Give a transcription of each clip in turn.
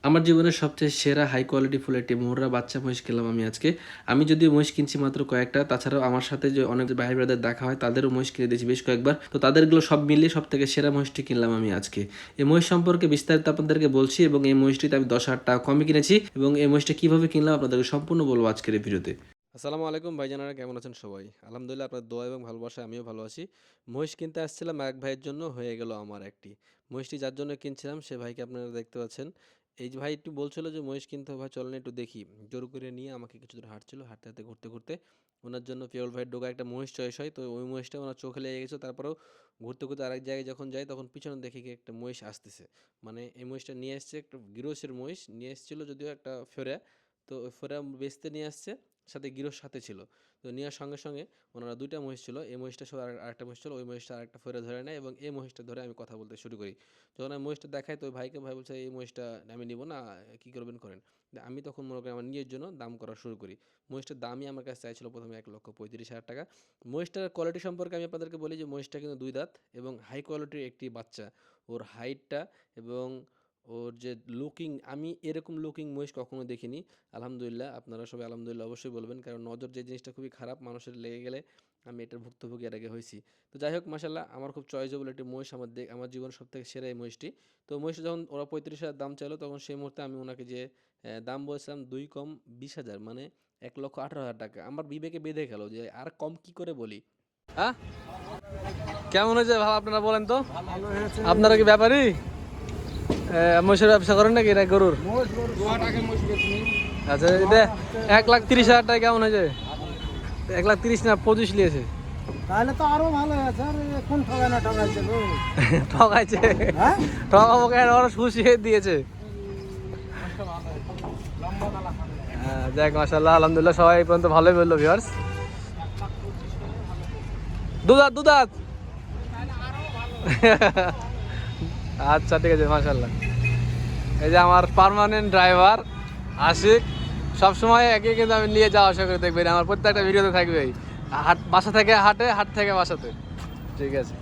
আমার জীবনের সবচেয়ে সেরা হাই কোয়ালিটি ফুল একটি মুর্রা বাচ্চা মহিষ কিনলাম আমি আজকে। আমি যদিও মহিষ কিনছি মাত্র কয়েকটা, তাছাড়াও আমার সাথে যে অনেক ভাই ব্রাদার দেখা হয় তাদেরও মহিষ কিনে দিয়েছি বেশ কয়েকবার। তো তাদেরগুলো সব মিলিয়ে সব থেকে সেরা মহিষটি কিনলাম আমি আজকে। এই মহিষ সম্পর্কে বিস্তারিত আপনাদেরকে বলছি এবং এই মহিষটিতে আমি 10,000 টাকা কমে কিনেছি এবং এই মহিষটা কিভাবে কিনলাম আপনাদেরকে সম্পূর্ণ বলবো আজকের এই ভিডিওতে। আসসালামু আলাইকুম ভাইজানারা, কেমন আছেন সবাই? আলহামদুলিল্লাহ, আপনার দোয়া এবং ভালোবাসায় আমিও ভালো আছি। মহিষ কিনতে আসছিলাম এক ভাইয়ের জন্য, হয়ে গেল আমার একটি। মহিষটি যার জন্য কিনছিলাম সে ভাইকে আপনারা দেখতে পাচ্ছেন। এই যে ভাই একটু বলছিল যে মহিষ কিনতে হবে, ভাই চলেন একটু দেখি। জোর করে নিয়ে আমাকে কিছু দূর হাঁটছিল, হাঁটতে হাঁটতে ঘুরতে ঘুরতে ওনার জন্য পিওর ভাইয়ের ডোকা একটা মহিষ চয়েস হয়, তো ওই মহিষটা ওনার চোখে লেগে গেছে। তারপরেও ঘুরতে ঘুরতে আরেক জায়গায় যখন যাই তখন পিছনে দেখি কি একটা মহিষ আসতেছে। মানে এই মহিষটা নিয়ে এসছে, একটা গিরোসের মহিষ নিয়ে এসেছিল, যদিও একটা ফেরা। তো ওই ফেরা বেচতে নিয়ে আসছে, সাথে গিরোর সাথে ছিল। তো নেওয়ার সঙ্গে সঙ্গে ওনারা দুইটা মহিষ ছিল, এই মহিষটা সহ আরেকটা মহিষ ছিল, ওই মহিষটা আরেকটা ফেরে ধরে নেয় এবং এই মহিষটা ধরে আমি কথা বলতে শুরু করি। যখন আমি মহিষটা দেখাই তো ওই ভাইকে, ভাই বলছে এই মহিষটা আমি নিব না, কী করবেন করেন। আমি তখন মনে করি আমার নিজের জন্য দাম করা শুরু করি। মহিষটার দামই আমার কাছে চাইছিল প্রথমে 1,35,000 টাকা। মহিষটার কোয়ালিটি সম্পর্কে আমি আপনাদেরকে বলি যে মহিষটা কিন্তু দুই দাঁত এবং হাই কোয়ালিটির একটি বাচ্চা। ওর হাইটটা এবং ওর যে লুকিং, আমি এরকম লুকিং মহিষ কখনো দেখিনি। আলহামদুলিল্লাহ, আপনারা সবাই আলহামদুলিল্লাহ অবশ্যই বলবেন, কারণ নজর যে জিনিসটা খুবই খারাপ, মানুষের লেগে গেলে আমি এটার ভুক্তভোগী এর আগে হয়েছি। তো যাই হোক, মাশাল্লাহ আমার খুব চয়েসেবল একটি মহিষ, আমার জীবন সব থেকে সেরা এই মহিষটি। তো মহিষটা যখন ওরা 35,000 দাম চাইলো, তখন সেই মুহূর্তে আমি ওনাকে যে দাম বলছিলাম 2 কম 20,000, মানে 1,18,000 টাকা। আমার বিবেকে বেঁধে গেল যে আর কম কি করে বলি। হ্যাঁ, কেমন হয়েছে ভালো আপনারা বলেন তো? আপনারা কি ব্যাপারী? মহিষের ব্যবসা করেন নাকি এটা গরুর? আচ্ছা, এটা 1,30,000 টাকা কেমন হয়েছে? 1,30,000 না 25 নিয়েছে। তাহলে তো আরো ভালো আছে। আর কোন ঠকানো ঠকাইছে গো? ঠকাইছে? হ্যাঁ, ঠকাবো কেন, ওরা খুশি দিয়েছে। যাক মাশাআল্লাহ, আলহামদুলিল্লাহ সবাই এই পর্যন্ত ভালোই বললো ভিউয়ার্স। দুধাত দুধাত। আচ্ছা ঠিক আছে, মাশাআল্লাহ। এই যে আমার পার্মানেন্ট ড্রাইভার আশিক, সবসময় একই কিন্তু আমি নিয়ে যাওয়া আসা করে, দেখবেন আমার প্রত্যেকটা ভিডিওতে থাকবে। হাট, বাসা থেকে হাটে, হাট থেকে বাসাতে। ঠিক আছে।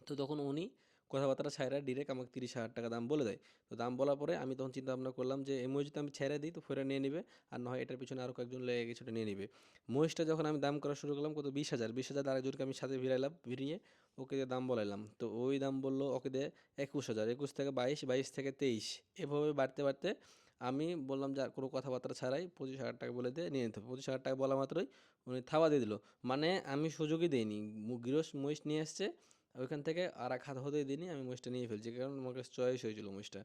তো তখন উনি কথাবার্তা ছাইরা ডিরেক্ট আমাকে 30,000 টাকা দাম বলে দেয়। তো দাম বলার পরে আমি তখন চিন্তা ভাবনা করলাম যে এই মহিষ যদি আমি ছেড়ে দিই তো ফেরা নিয়ে নিবে, আর না হয় এটার পিছনে আরও কয়েকজন লেগে গেছে, ওটা নিয়ে নিবে। মহিষটা যখন আমি দাম করা শুরু করলাম কত, 20,000 আরেকজনকে আমি সাথে ভিড়াইলাম, ভিড়িয়ে ওকে দিয়ে দাম বলাইলাম। তো ওই দাম বললো ওকে দিয়ে 21,000, 21 থেকে 22, 22 থেকে 23, এভাবে বাড়তে বাড়তে আমি বললাম যে আর কোনো কথাবার্তা ছাড়াই 25,000 টাকা বলে দিয়ে নিয়ে নিতে হবে। 25,000 টাকা বলা মাত্রই উনি থাবা দিয়ে দিল। মানে আমি সুযোগই দেইনি, গৃহস মহিষ নিয়ে এসছে, ওইখান থেকে আর এক হাত হতেই দিইনি, আমি মহিষটা নিয়ে ফেলছি, কারণ আমার কাছে চয়েস হয়েছিল মহিষটা।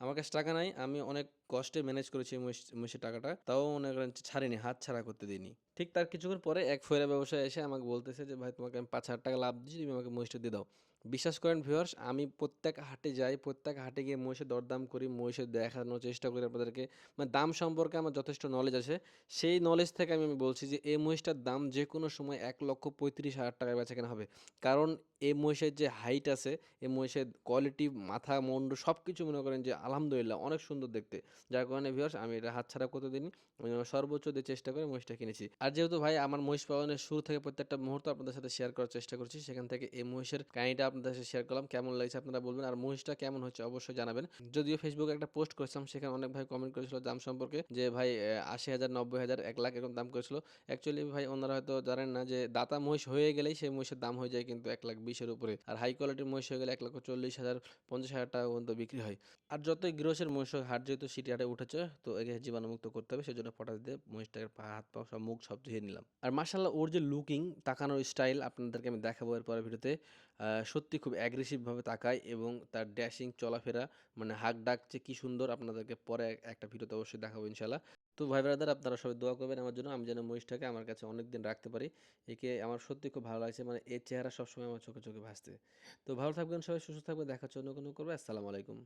আমার কাছে টাকা নাই, আমি অনেক কষ্টে ম্যানেজ করেছি মহিষের টাকাটা, তাও মনে করেন ছাড়িনি, হাত ছাড়া করতে দিইনি। ঠিক তার কিছুক্ষণ পরে এক ফেরা ব্যবসায়ী এসে আমাকে বলতেছে যে ভাই তোমাকে আমি 5,000 টাকা লাভ দিচ্ছি, তুমি আমাকে মহিষটা দিয়ে দাও। বিশ্বাস করেন ভিউয়ার্স, আমি প্রত্যেক হাটে যাই, প্রত্যেক হাটে গিয়ে মহিষের দরদাম করি, মহিষের দেখানোর চেষ্টা করি আপনাদেরকে। মানে দাম সম্পর্কে আমার যথেষ্ট নলেজ আছে। সেই নলেজ থেকে আমি বলছি যে এই মহিষটার দাম যে কোনো সময় 1,35,000 টাকায় বেচাকেনা হবে। কারণ এই মহিষের যে হাইট আছে, এই মহিষের কোয়ালিটি, মাথা মুন্ডু সব কিছু মনে করেন যে আলহামদুলিল্লাহ অনেক সুন্দর দেখতে। যার কারণে ভিউয়ার্স আমি এটা হাতছাড়া করতে দিইনি, আমি আমার সর্বোচ্চ দিয়ে চেষ্টা করে মহিষটা কিনেছি। আর যেহেতু ভাই আমার মহিষ পালনের শুরু থেকে প্রত্যেকটা মুহূর্ত আপনাদের সাথে শেয়ার করার চেষ্টা করছি, সেখান থেকে এই মহিষের কাহিনীটা আপনাদের সাথে শেয়ার করলাম। কেমন লাগছে আপনারা বলবেন, আর মহিষটা কেমন হচ্ছে অবশ্যই জানাবেন। যদিও ফেসবুকে একটা পোস্ট করেছিলাম, সেখানে অনেক ভাই কমেন্ট করেছিল দাম সম্পর্কে, যে ভাই 80,000, 90,000, 1,00,000 এরকম দাম করেছিল। অ্যাকচুয়ালি ভাই ওনারা হয়তো জানেন না যে দাতা মহিষ হয়ে গেলেই সেই মহিষের দাম হয়ে যায় কিন্তু 1,20,000-এর উপরে, আর হাই কোয়ালিটির মহিষ হয়ে গেলে 1,40,000, 50,000 টাকা পর্যন্ত বিক্রি হয়। আর যতই গৃহস্থের মহিষ হোক, হাট যেহেতু সিটি হাটে উঠেছে, তো একে জীবাণুমুক্ত করতে হবে, সেজন্য পটাশ দিয়ে মহিষটাকে হাত পা সব মুখ সব ধুয়ে নিলাম। আর মাশাআল্লাহ ওর যে লুকিং, তাকানোর স্টাইল আপনাদেরকে আমি দেখাবো এর পরের ভিডিওতে। সত্যি খুব অ্যাগ্রেসিভভাবে তাকায় এবং তার ড্যাশিং চলাফেরা, মানে হাঁক ডাক যে কী সুন্দর, আপনাদেরকে পরে একটা ভিডিওতে অবশ্যই দেখাবো ইনশাল্লাহ। তো ভাই ব্রাদার, আপনারা সবাই দোয়া করবেন আমার জন্য, আমি যেন মহিষটাকে আমার কাছে অনেক দিন রাখতে পারি। একে আমার সত্যি খুব ভালো লাগছে, মানে এর চেহারা সবসময় আমার চোখে চোখে ভাসতে। তো ভালো থাকবেন সবাই, সুস্থ থাকবেন, দেখার জন্য কোনো করবে। আসসালামু আলাইকুম।